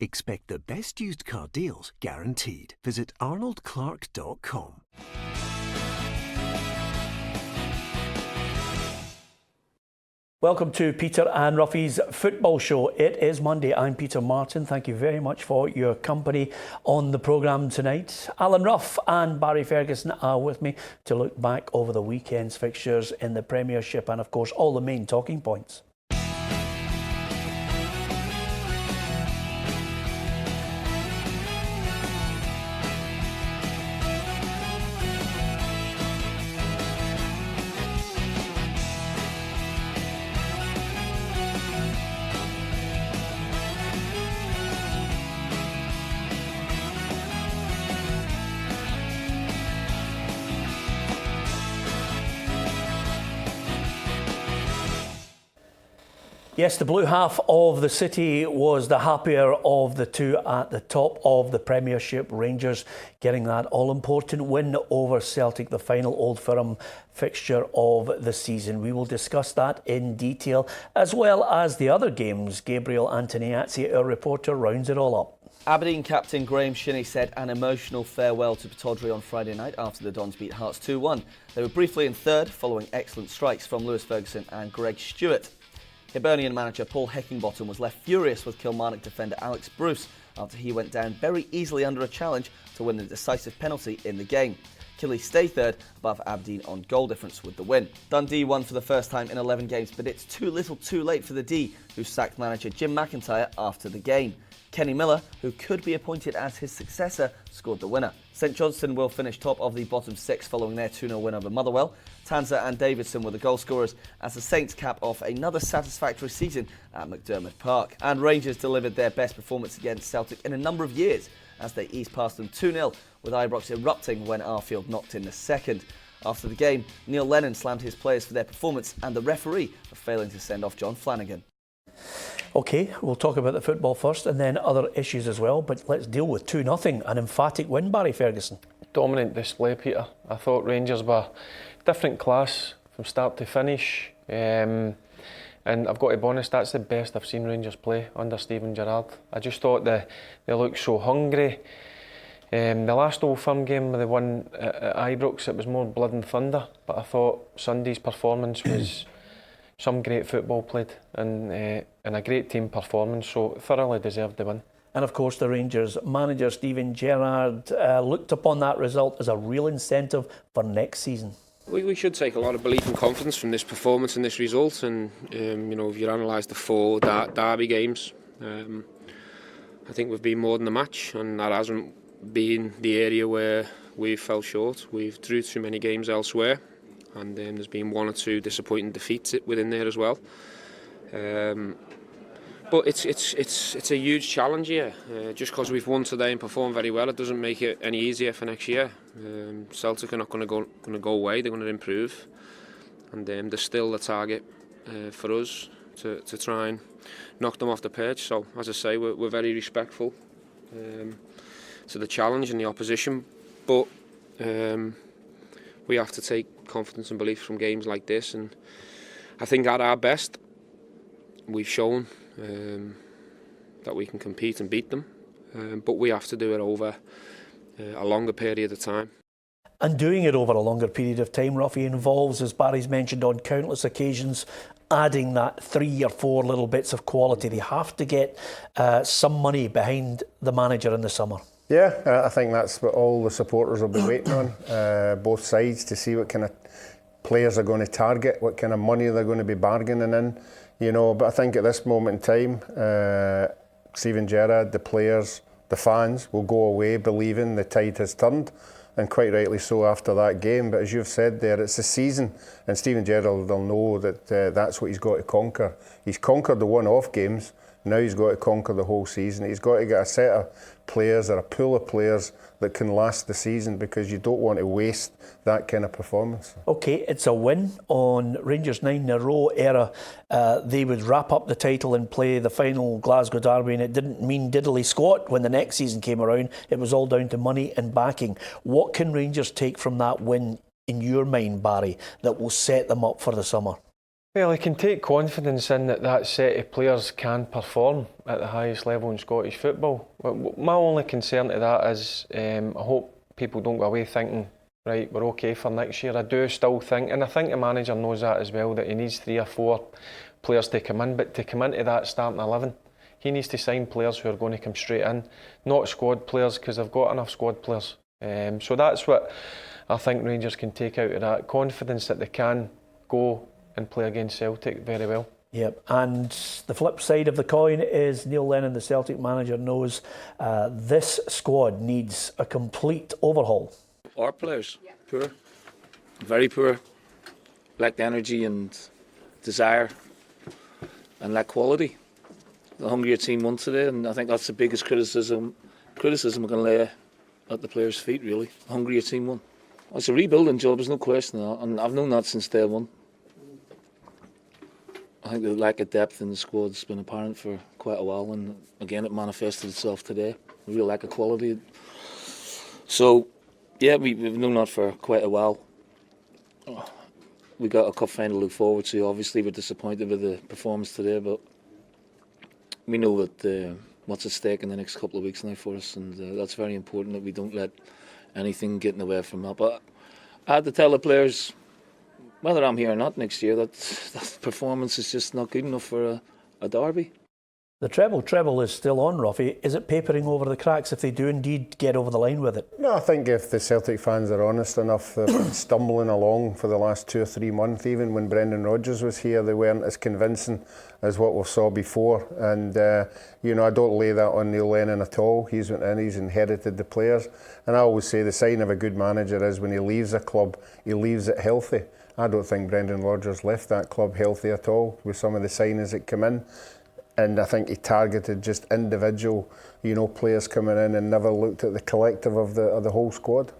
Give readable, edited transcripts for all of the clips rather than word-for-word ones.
Expect the best used car deals guaranteed. Visit arnoldclark.com. Welcome to Peter and Roughie's football show. It is Monday. I'm Peter Martin. Thank you very much for your company on the programme tonight. Alan Rough and Barry Ferguson are with me to look back over the weekend's fixtures in the Premiership and, of course, all the main talking points. Yes, the blue half of the city was the happier of the two at the top of the Premiership. Rangers getting that all-important win over Celtic, the final Old Firm fixture of the season. We will discuss that in detail, as well as the other games. Gabriel Antoniazzi, our reporter, rounds it all up. Aberdeen captain Graham Shinney said an emotional farewell to Pittodrie on Friday night after the Dons beat Hearts 2-1. They were briefly in third, following excellent strikes from Lewis Ferguson and Greg Stewart. Hibernian manager Paul Heckingbottom was left furious with Kilmarnock defender Alex Bruce after he went down very easily under a challenge to win the decisive penalty in the game. Killie stay third, above Aberdeen on goal difference with the win. Dundee won for the first time in 11 games, but it's too little too late for the D, who sacked manager Jim McIntyre after the game. Kenny Miller, who could be appointed as his successor, scored the winner. St Johnstone will finish top of the bottom six following their 2-0 win over Motherwell. Tanser and Davidson were the goal scorers as the Saints cap off another satisfactory season at McDermott Park. And Rangers delivered their best performance against Celtic in a number of years as they eased past them 2-0, with Ibrox erupting when Arfield knocked in the second. After the game, Neil Lennon slammed his players for their performance and the referee for failing to send off John Flanagan. OK, we'll talk about the football first and then other issues as well, but let's deal with 2-0, an emphatic win, Barry Ferguson. Dominant display, Peter. I thought Rangers were different class from start to finish, and I've got to be honest, that's the best I've seen Rangers play under Steven Gerrard. I just thought they looked so hungry. The last Old Firm game they won at Ibrox, it was more blood and thunder, but I thought Sunday's performance was some great football played and a great team performance, so thoroughly deserved the win. And of course the Rangers manager Steven Gerrard looked upon that result as a real incentive for next season. We should take a lot of belief and confidence from this performance and this result, and if you analyse the four derby games, I think we've been more than a match, and that hasn't been the area where we've fell short. We've drew too many games elsewhere, and there's been one or two disappointing defeats within there as well. But it's a huge challenge here. Just because we've won today and performed very well, it doesn't make it any easier for next year. Celtic are not going to go away. They're going to improve, and there's still a target for us to try and knock them off the perch. So, as I say, we're very respectful to the challenge and the opposition, but we have to take confidence and belief from games like this. And I think at our best, we've shown that we can compete and beat them, but we have to do it over a longer period of time. And doing it over a longer period of time, Roughie, involves, as Barry's mentioned on countless occasions, adding that 3 or 4 little bits of quality. They have to get some money behind the manager in the summer. Yeah, I think that's what all the supporters will be waiting on, both sides, to see what kind of players are going to target, what kind of money they're going to be bargaining in. But I think at this moment in time, Steven Gerrard, the players, the fans will go away believing the tide has turned, and quite rightly so after that game. But as you've said there, it's a season, and Steven Gerrard will know that that's what he's got to conquer. He's conquered the one-off games, now he's got to conquer the whole season. He's got to get a set of players, or a pool of players that can last the season, because you don't want to waste that kind of performance. OK, it's a win on Rangers' 9 in a row era. They would wrap up the title and play the final Glasgow derby, and it didn't mean diddly squat when the next season came around. It was all down to money and backing. What can Rangers take from that win, in your mind, Barry, that will set them up for the summer? Well, I can take confidence in that set of players can perform at the highest level in Scottish football. My only concern to that is I hope people don't go away thinking, right, we're okay for next year. I do still think, and I think the manager knows that as well, that he needs 3 or 4 players to come in, but to come into that starting 11, he needs to sign players who are going to come straight in, not squad players, because they've got enough squad players. So that's what I think Rangers can take out of that, confidence that they can go and play against Celtic very well. Yep, and the flip side of the coin is Neil Lennon, the Celtic manager, knows this squad needs a complete overhaul. Our players, poor, very poor, lack energy and desire and lack quality. The hungrier team won today, and I think that's the biggest criticism we're going to lay at the players' feet, really. The hungrier team won. It's a rebuilding job, there's no question of that, and I've known that since day one. I think the lack of depth in the squad's been apparent for quite a while, and again it manifested itself today. A real lack of quality. So, yeah, we've known that for quite a while. We got a cup final to look forward to. Obviously, we're disappointed with the performance today, but we know that what's at stake in the next couple of weeks now for us, and that's very important that we don't let anything get in the way from that. But I had to tell the players, whether I'm here or not next year, that performance is just not good enough for a derby. The treble is still on, Roughie. Is it papering over the cracks if they do indeed get over the line with it? No, I think if the Celtic fans are honest enough, they've been stumbling along for the last 2 or 3 months. Even when Brendan Rodgers was here, they weren't as convincing as what we saw before. And, I don't lay that on Neil Lennon at all. He's went in, he's inherited the players. And I always say the sign of a good manager is when he leaves a club, he leaves it healthy. I don't think Brendan Rodgers left that club healthy at all with some of the signings that come in. And I think he targeted just individual, players coming in and never looked at the collective of the whole squad.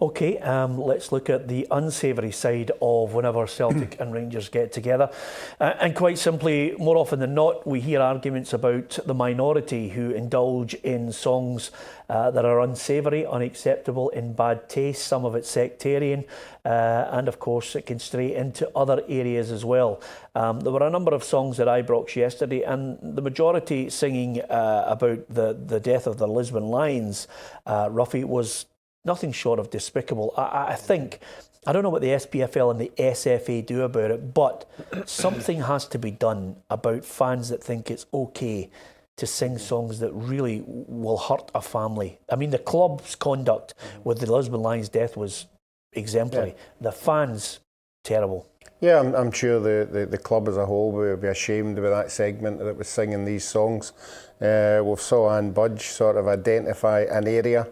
OK, let's look at the unsavoury side of whenever Celtic and Rangers get together. And quite simply, more often than not, we hear arguments about the minority who indulge in songs that are unsavoury, unacceptable, in bad taste. Some of it sectarian, and of course it can stray into other areas as well. There were a number of songs that Ibrox yesterday, and the majority singing about the death of the Lisbon Lions. Roughie was nothing short of despicable. I think, I don't know what the SPFL and the SFA do about it, but something has to be done about fans that think it's okay to sing songs that really will hurt a family. I mean, the club's conduct with the Lisbon Lions' death was exemplary. Yeah. The fans, terrible. Yeah, I'm sure the club as a whole would be ashamed of that segment that was singing these songs. We saw Anne Budge sort of identify an area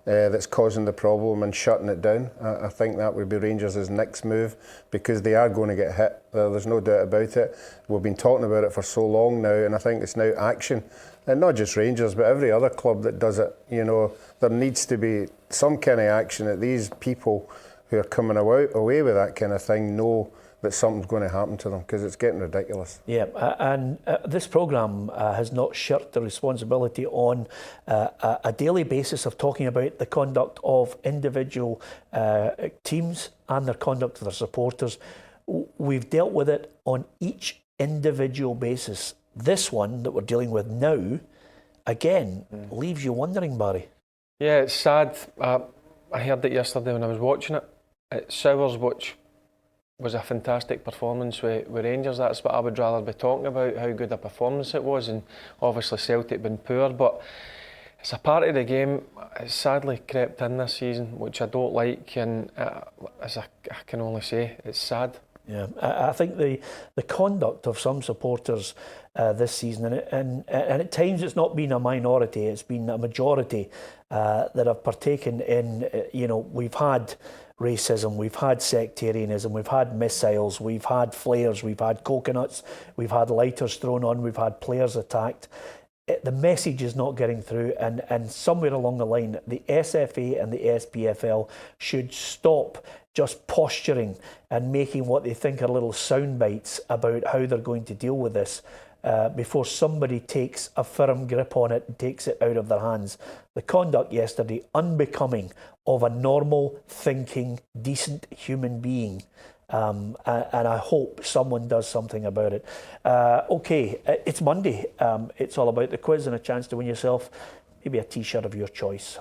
that's causing the problem and shutting it down. I think that would be Rangers' next move, because they are going to get hit. There's no doubt about it. We've been talking about it for so long now, and I think it's now action. And not just Rangers, but every other club that does it. There needs to be some kind of action that these people who are coming away with that kind of thing know that something's going to happen to them, because it's getting ridiculous. Yeah, and this programme has not shirked the responsibility on a daily basis of talking about the conduct of individual teams and their conduct of their supporters. We've dealt with it on each individual basis. This one that we're dealing with now, again, leaves you wondering, Barry. Yeah, it's sad. I heard it yesterday when I was watching it. It sours, which was a fantastic performance with Rangers. That's what I would rather be talking about, how good a performance it was, and obviously Celtic been poor, but it's a part of the game. It's sadly crept in this season, which I don't like, and as I can only say, it's sad. Yeah, I think the conduct of some supporters this season, and at times it's not been a minority, it's been a majority that have partaken in, we've had racism, we've had sectarianism, we've had missiles, we've had flares, we've had coconuts, we've had lighters thrown on, we've had players attacked. The message is not getting through, and somewhere along the line, the SFA and the SPFL should stop just posturing and making what they think are little sound bites about how they're going to deal with this. before somebody takes a firm grip on it and takes it out of their hands. The conduct yesterday, unbecoming of a normal, thinking, decent human being. And I hope someone does something about it. Okay, it's Monday. It's all about the quiz and a chance to win yourself maybe a t-shirt of your choice.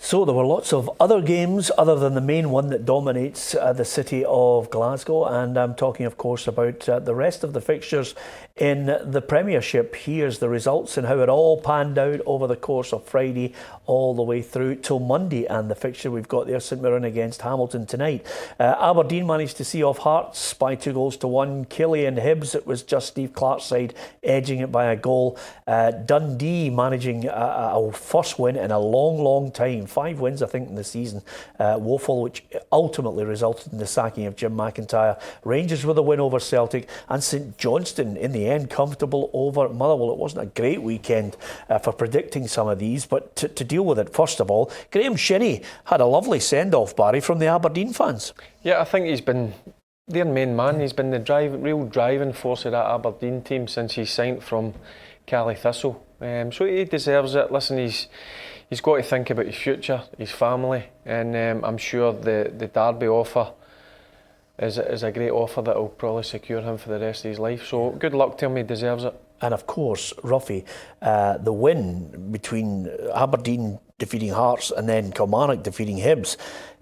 So there were lots of other games other than the main one that dominates the city of Glasgow, and I'm talking of course about the rest of the fixtures in the Premiership. Here's the results and how it all panned out over the course of Friday all the way through till Monday, and the fixture we've got there, St Mirren against Hamilton tonight. Aberdeen managed to see off Hearts by 2-1. Killian Hibs, it was just Steve Clark's side edging it by a goal. Dundee managing a first win in a long time. 5 wins, I think, in the season. Woeful, which ultimately resulted in the sacking of Jim McIntyre. Rangers with a win over Celtic, and St Johnstone in the end comfortable over Motherwell. It wasn't a great weekend for predicting some of these, but to deal with it, first of all, Graham Shinnie had a lovely send-off, Barry, from the Aberdeen fans. Yeah, I think he's been their main man. He's been the real driving force of that Aberdeen team since he signed from Cali Thistle. So he deserves it. Listen, he's got to think about his future, his family, and I'm sure the Derby offer is a great offer that will probably secure him for the rest of his life. So good luck to him, he deserves it. And of course, Roughie, the win between Aberdeen defeating Hearts and then Kilmarnock defeating Hibs,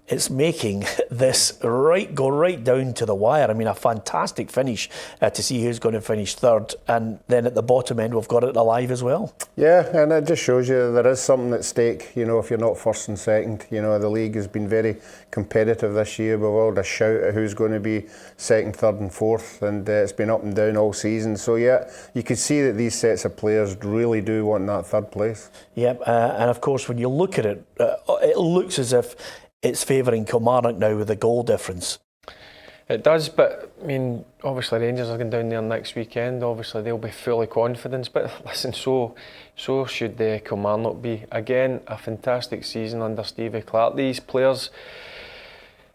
it's making this go right down to the wire. I mean, a fantastic finish to see who's going to finish third, and then at the bottom end we've got it alive as well. Yeah, and it just shows you there is something at stake. You know, if you're not first and second, you know, the league has been very competitive this year. We've all had a shout at who's going to be second, third and fourth, and it's been up and down all season. So yeah, you can see that these sets of players really do want that third place. Yep, and of course when you look at it, it looks as if it's favouring Kilmarnock now with a goal difference. It does, but I mean, obviously Rangers are going down there next weekend. Obviously they'll be full of confidence, but listen, so should Kilmarnock be. Again, a fantastic season under Stevie Clark. These players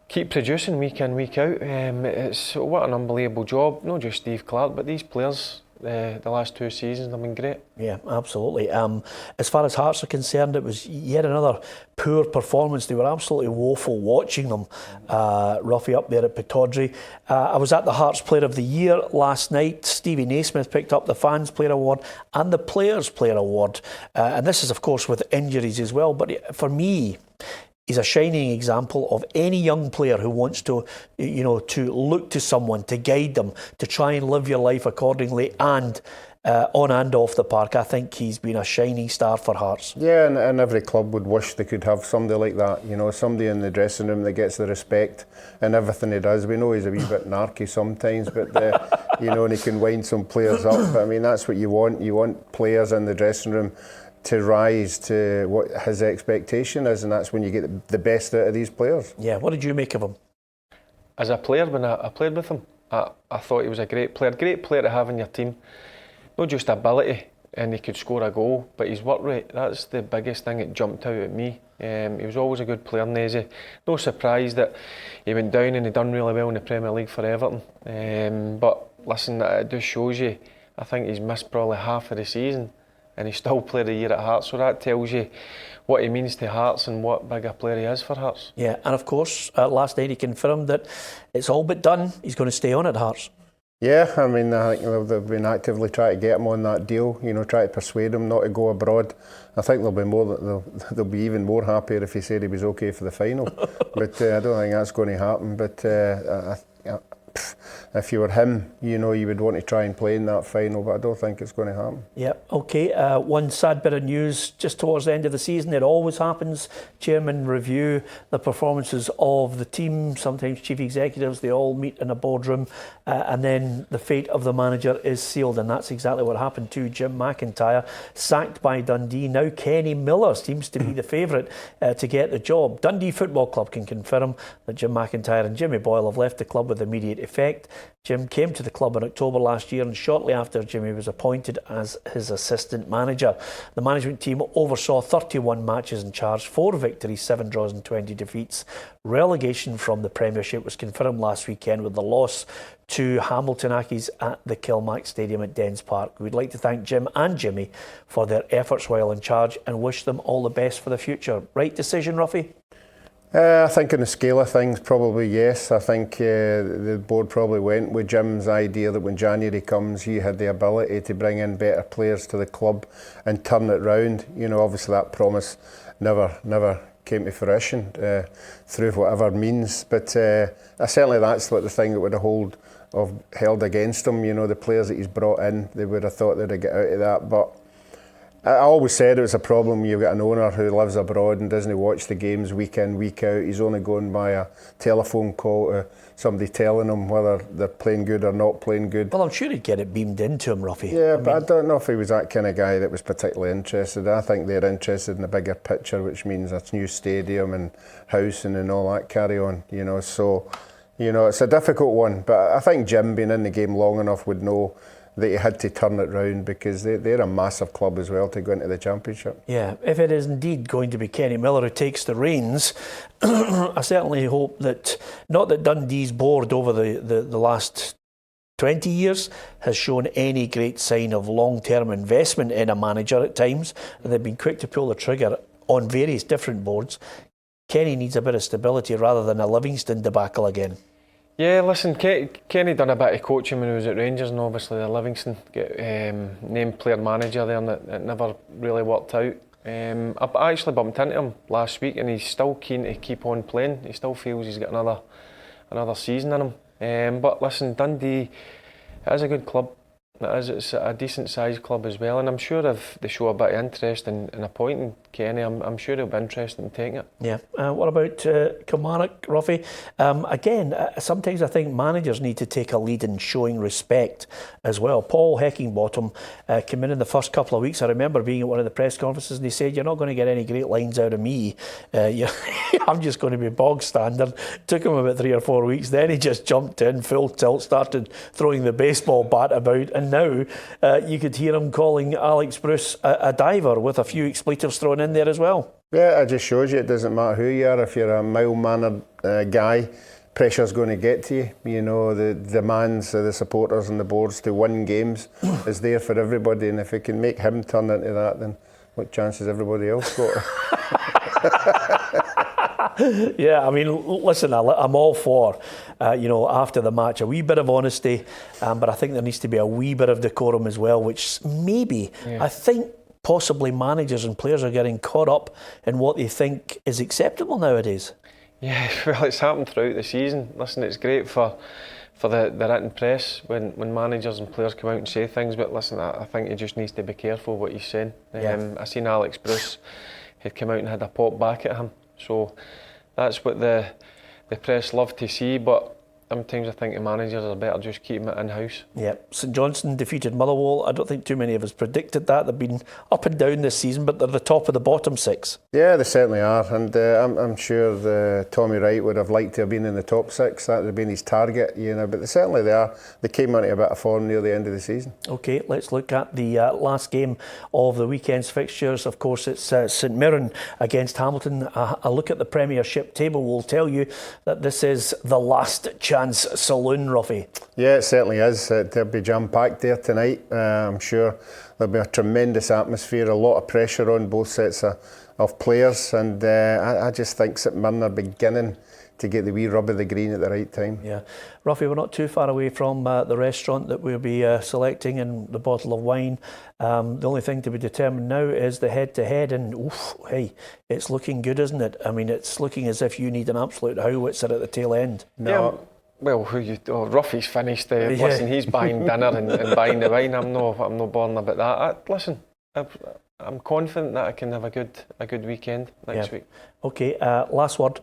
keep producing week in, week out. It's what an unbelievable job. Not just Steve Clark, but these players. The last 2 seasons have been great. Yeah, absolutely. As far as Hearts are concerned, it was yet another poor performance. They were absolutely woeful watching them. Roughie up there at Pittodrie. I was at the Hearts Player of the Year last night. Stevie Naismith picked up the Fans Player Award and the Players Player Award. And this is, of course, with injuries as well. But for me, he's a shining example of any young player who wants to, to look to someone, to guide them, to try and live your life accordingly, and on and off the park. I think he's been a shining star for Hearts. Yeah, and every club would wish they could have somebody like that. You know, somebody in the dressing room that gets the respect and everything he does. We know he's a wee bit narky sometimes, but and he can wind some players up. But, I mean, that's what you want. You want players in the dressing room to rise to what his expectation is, and that's when you get the best out of these players. Yeah, what did you make of him? As a player, when I played with him, I thought he was a great player to have in your team. Not just ability, and he could score a goal, but his work rate, that's the biggest thing that jumped out at me. He was always a good player, Nazy. No surprise that he went down and he done really well in the Premier League for Everton. But listen, it just shows you, I think he's missed probably half of the season, and he still played a year at Hearts, so that tells you what he means to Hearts and what big a player he is for Hearts. Yeah, and of course, last night he confirmed that it's all but done. He's going to stay on at Hearts. Yeah, I mean, I think they've been actively trying to get him on that deal, try to persuade him not to go abroad. I think they'll be even more happier if he said he was okay for the final. But I don't think that's going to happen. But if you were him, you know, you would want to try and play in that final, but I don't think it's going to happen. Yeah, okay. One sad bit of news just towards the end of the season. It always happens. Chairman review the performances of the team. Sometimes chief executives, they all meet in a boardroom, and then the fate of the manager is sealed, and that's exactly what happened to Jim McIntyre, sacked by Dundee. Now Kenny Miller seems to be the favourite to get the job. Dundee Football Club can confirm that Jim McIntyre and Jimmy Boyle have left the club with immediate effect. Jim came to the club in October last year, and shortly after, Jimmy was appointed as his assistant manager. The management team oversaw 31 matches and charged 4 victories, 7 draws and 20 defeats. Relegation from the Premiership was confirmed last weekend with the loss to Hamilton Accies at the Kilmac Stadium at Dens Park. We'd like to thank Jim and Jimmy for their efforts while in charge and wish them all the best for the future. Right decision, Roughie? I think on the scale of things, probably yes. I think the board probably went with Jim's idea that when January comes, he had the ability to bring in better players to the club and turn it round. You know, obviously that promise never came to fruition through whatever means. But certainly that's what the thing that would have held against him. You know, the players that he's brought in, they would have thought they'd have got out of that. But I always said it was a problem when you've got an owner who lives abroad and doesn't watch the games week in, week out. He's only going by a telephone call to somebody telling him whether they're playing good or not playing good. Well, I'm sure he'd get it beamed into him, Roughie. Yeah, but I don't know if he was that kind of guy that was particularly interested. I think they're interested in the bigger picture, which means a new stadium and housing and all that carry on, you know. So, you know, it's a difficult one. But I think Jim, being in the game long enough, would know that he had to turn it round because they're a massive club as well to go into the Championship. Yeah, if it is indeed going to be Kenny Miller who takes the reins, I certainly hope that, not that Dundee's board over the last 20 years has shown any great sign of long-term investment in a manager at times, and they've been quick to pull the trigger on various different boards. Kenny needs a bit of stability rather than a Livingston debacle again. Yeah, listen, Kenny done a bit of coaching when he was at Rangers, and obviously the Livingston get named player manager there, and it never really worked out. I actually bumped into him last week, and he's still keen to keep on playing. He still feels he's got another season in him. But listen, Dundee, it is a good club. It's a decent sized club as well, and I'm sure if they show a bit of interest in appointing Kenny, I'm sure he'll be interested in taking it. Yeah. What about Kilmarnock, Roughie? Again, sometimes I think managers need to take a lead in showing respect as well. Paul Heckingbottom came in the first couple of weeks. I remember being at one of the press conferences and he said, "You're not going to get any great lines out of me. I'm just going to be bog standard." Took him about 3 or 4 weeks. Then he just jumped in full tilt, started throwing the baseball bat about, and now you could hear him calling Alex Bruce a diver with a few expletives thrown in there as well. Yeah, it just shows you it doesn't matter who you are. If you're a mild-mannered guy, pressure's going to get to you. You know, the demands of the supporters and the boards to win games is there for everybody, and if it can make him turn into that, then what chance has everybody else got? Yeah, I mean, listen, I'm all for, after the match, a wee bit of honesty, but I think there needs to be a wee bit of decorum as well, which maybe, I think possibly managers and players are getting caught up in what they think is acceptable nowadays. Yeah, well, it's happened throughout the season. Listen, it's great for the written press when managers and players come out and say things, but listen, I think he just needs to be careful what he's saying. I seen Alex Bruce had come out and had a pop back at him, so that's what the press love to see, but sometimes I think the managers are better just keeping it in-house. Yeah, St Johnstone defeated Motherwell. I don't think too many of us predicted that. They've been up and down this season, but they're the top of the bottom 6. Yeah, they certainly are, and I'm sure Tommy Wright would have liked to have been in the top 6. That would have been his target, but they certainly are. They came into a bit of form near the end of the season. OK, let's look at the last game of the weekend's fixtures. Of course, it's St Mirren against Hamilton. A look at the Premiership table will tell you that this is the last chance saloon, Roughie. Yeah, it certainly is. They'll be jam-packed there tonight. I'm sure there'll be a tremendous atmosphere, a lot of pressure on both sets of players, and I just think St Mirren are beginning to get the wee rub of the green at the right time. Yeah, Roughie, we're not too far away from the restaurant that we'll be selecting and the bottle of wine. The only thing to be determined now is the head-to-head, and hey, it's looking good, isn't it? I mean, it's looking as if you need an absolute howitzer at the tail end. No. Well, Roughie's finished. Listen, he's buying dinner and buying the wine. I'm no bothered about that. Listen, I'm confident that I can have a good weekend next week. Okay, last word.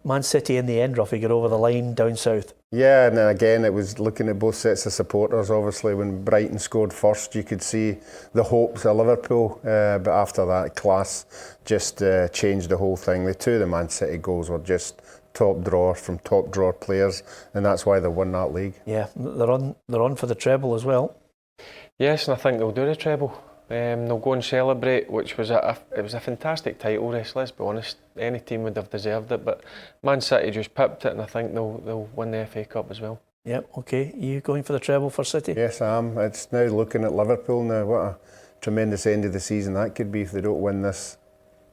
Man City in the end, Roughie, got over the line down south. Yeah, and again, it was looking at both sets of supporters. Obviously, when Brighton scored first, you could see the hopes of Liverpool. But after that, class just changed the whole thing. The two of the Man City goals were just top drawer from top drawer players, and that's why they won that league. Yeah, they're on for the treble as well. Yes, and I think they'll do the treble. They'll go and celebrate, which was it was a fantastic title race. Let's be honest, any team would have deserved it, but Man City just pipped it, and I think they'll win the FA Cup as well. Yep. Okay, you going for the treble for City? Yes, I am. It's now looking at Liverpool now. What a tremendous end of the season that could be if they don't win this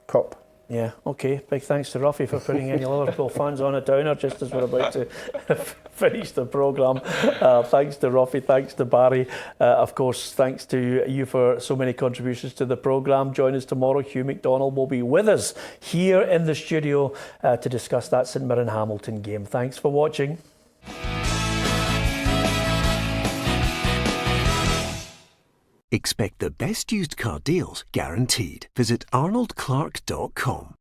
cup. Yeah, okay. Big thanks to Roughie for putting any Liverpool fans on a downer just as we're about to finish the programme. Thanks to Roughie, thanks to Barry. Of course, thanks to you for so many contributions to the programme. Join us tomorrow. Hugh McDonald will be with us here in the studio to discuss that St Mirren Hamilton game. Thanks for watching. Expect the best used car deals guaranteed. Visit arnoldclark.com.